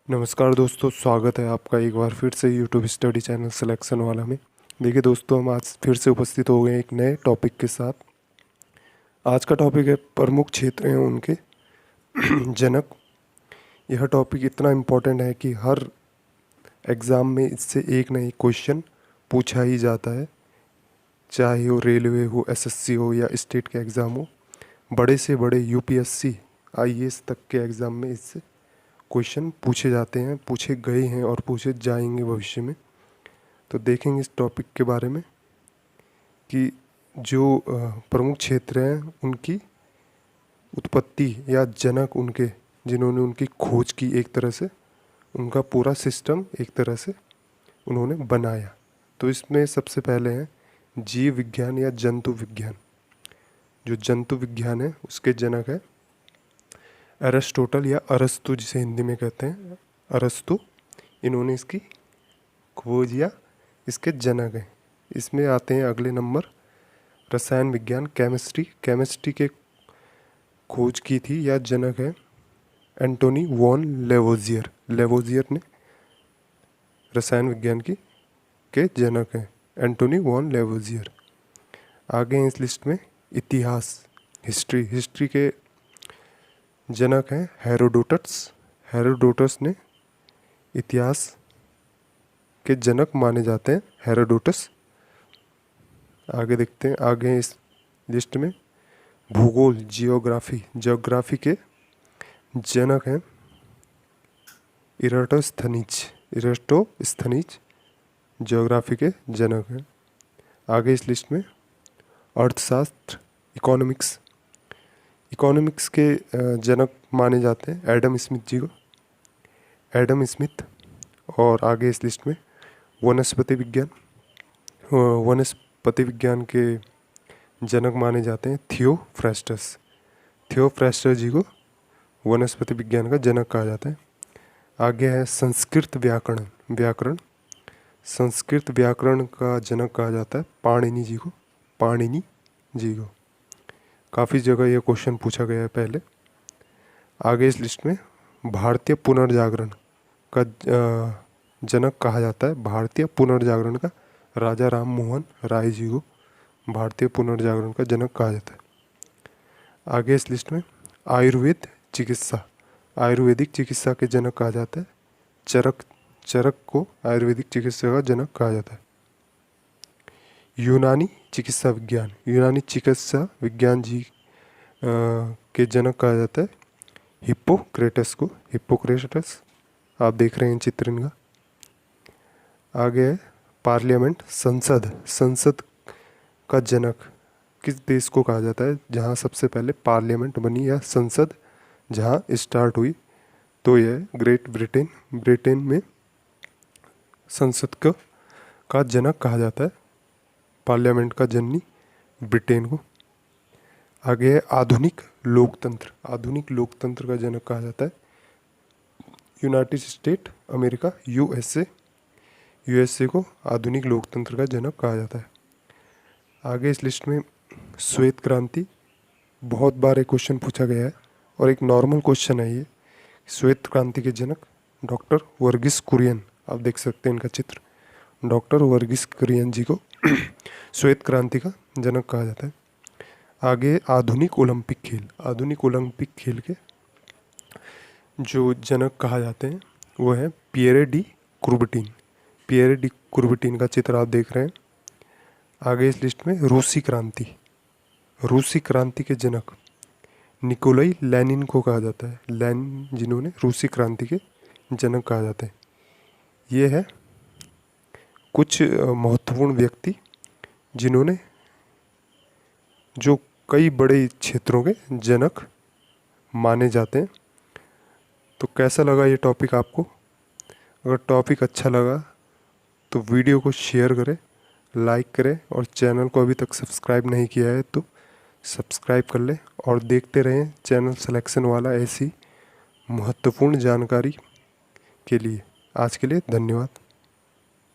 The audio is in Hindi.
नमस्कार दोस्तों, स्वागत है आपका एक बार फिर से यूट्यूब स्टडी चैनल सिलेक्शन वाला में। देखिए दोस्तों, हम आज फिर से उपस्थित हो गए एक नए टॉपिक के साथ। आज का टॉपिक है प्रमुख क्षेत्र हैं उनके जनक। यह टॉपिक इतना इम्पोर्टेंट है कि हर एग्ज़ाम में इससे एक ना एक क्वेश्चन पूछा ही जाता है, चाहे वो रेलवे हो, एसएससी हो या स्टेट के एग्ज़ाम हो। बड़े से बड़े यूपीएससी आईएएस तक के एग्ज़ाम में इससे क्वेश्चन पूछे जाते हैं, पूछे गए हैं और पूछे जाएंगे भविष्य में। तो देखेंगे इस टॉपिक के बारे में कि जो प्रमुख क्षेत्र हैं उनकी उत्पत्ति या जनक उनके, जिन्होंने उनकी खोज की, एक तरह से उनका पूरा सिस्टम एक तरह से उन्होंने बनाया। तो इसमें सबसे पहले है जीव विज्ञान या जंतु विज्ञान। जो जंतु विज्ञान है उसके जनक है एरिस्टोटल या अरस्तु, जिसे हिंदी में कहते हैं अरस्तु। इन्होंने इसकी खोज या इसके जनक हैं। इसमें आते हैं अगले नंबर रसायन विज्ञान, केमिस्ट्री। केमिस्ट्री के खोज की थी या जनक है एंटोनी वॉन लेवोजियर। लेवोजियर ने रसायन विज्ञान की के जनक हैं एंटोनी वॉन लेवोजियर। आगे हैं इस लिस्ट में इतिहास, हिस्ट्री। हिस्ट्री के जनक हैं हेरोडोटस। हेरोडोटस ने इतिहास के जनक माने जाते हैं हेरोडोटस। आगे देखते हैं, आगे हैं इस लिस्ट में भूगोल, जियोग्राफी। जियोग्राफी के जनक हैं इराटोस्थनीज। इराटोस्थनीज जियोग्राफी के जनक हैं। आगे इस लिस्ट में अर्थशास्त्र, इकोनॉमिक्स। इकोनॉमिक्स के जनक माने जाते हैं एडम स्मिथ जी को, एडम स्मिथ। और आगे इस लिस्ट में वनस्पति विज्ञान। वनस्पति विज्ञान के जनक माने जाते हैं थियोफ्रास्टस। थियोफ्रास्टस जी को वनस्पति विज्ञान का जनक कहा जाता है। आगे है संस्कृत व्याकरण। व्याकरण, संस्कृत व्याकरण का जनक कहा जाता है पाणिनि जी को। पाणिनि जी को काफ़ी जगह यह क्वेश्चन पूछा गया है पहले। आगे इस लिस्ट में भारतीय पुनर्जागरण का जनक कहा जाता है, भारतीय पुनर्जागरण का राजा राम मोहन राय जी को भारतीय पुनर्जागरण का जनक कहा जाता है। आगे इस लिस्ट में आयुर्वेद चिकित्सा, आयुर्वेदिक चिकित्सा के जनक कहा जाता है चरक। चरक को आयुर्वेदिक चिकित्सा का जनक कहा जाता है। यूनानी चिकित्सा विज्ञान, यूनानी चिकित्सा विज्ञान जी के जनक कहा जाता है हिप्पोक्रेटस को। हिप्पोक्रेटस आप देख रहे हैं चित्र इनका। आगे है पार्लियामेंट, संसद। संसद का जनक किस देश को कहा जाता है जहां सबसे पहले पार्लियामेंट बनी या संसद जहां स्टार्ट हुई? तो यह ग्रेट ब्रिटेन। ब्रिटेन में संसद का जनक कहा जाता है, पार्लियामेंट का जननी ब्रिटेन को। आगे है आधुनिक लोकतंत्र। आधुनिक लोकतंत्र का जनक कहा जाता है United state America, USA. USA को आधुनिक लोकतंत्र का जनक कहा जाता है। आगे इस लिस्ट में श्वेत क्रांति। बहुत बार एक क्वेश्चन पूछा गया है और एक नॉर्मल क्वेश्चन है ये। श्वेत क्रांति के जनक डॉक्टर वर्गीस कुरियन। आप देख सकते हैं इनका चित्र। डॉक्टर वर्गीस कुरियन जी को श्वेत क्रांति का जनक कहा जाता है। आगे आधुनिक ओलंपिक खेल। आधुनिक ओलंपिक खेल के जो जनक कहा जाते हैं वो है पियरे डी कुर्बटीन। पियरे डी कुर्बटीन का चित्र आप देख रहे हैं। आगे इस लिस्ट में रूसी क्रांति। रूसी क्रांति के जनक निकोलाई लेनिन को कहा जाता है। लेनिन जिन्होंने रूसी क्रांति के जनक कहा जाता है। ये है कुछ महत्वपूर्ण व्यक्ति जिन्होंने जो कई बड़े क्षेत्रों के जनक माने जाते हैं। तो कैसा लगा ये टॉपिक आपको? अगर टॉपिक अच्छा लगा तो वीडियो को शेयर करें, लाइक करें और चैनल को अभी तक सब्सक्राइब नहीं किया है तो सब्सक्राइब कर लें और देखते रहें चैनल सिलेक्शन वाला ऐसी महत्वपूर्ण जानकारी के लिए। आज के लिए धन्यवाद।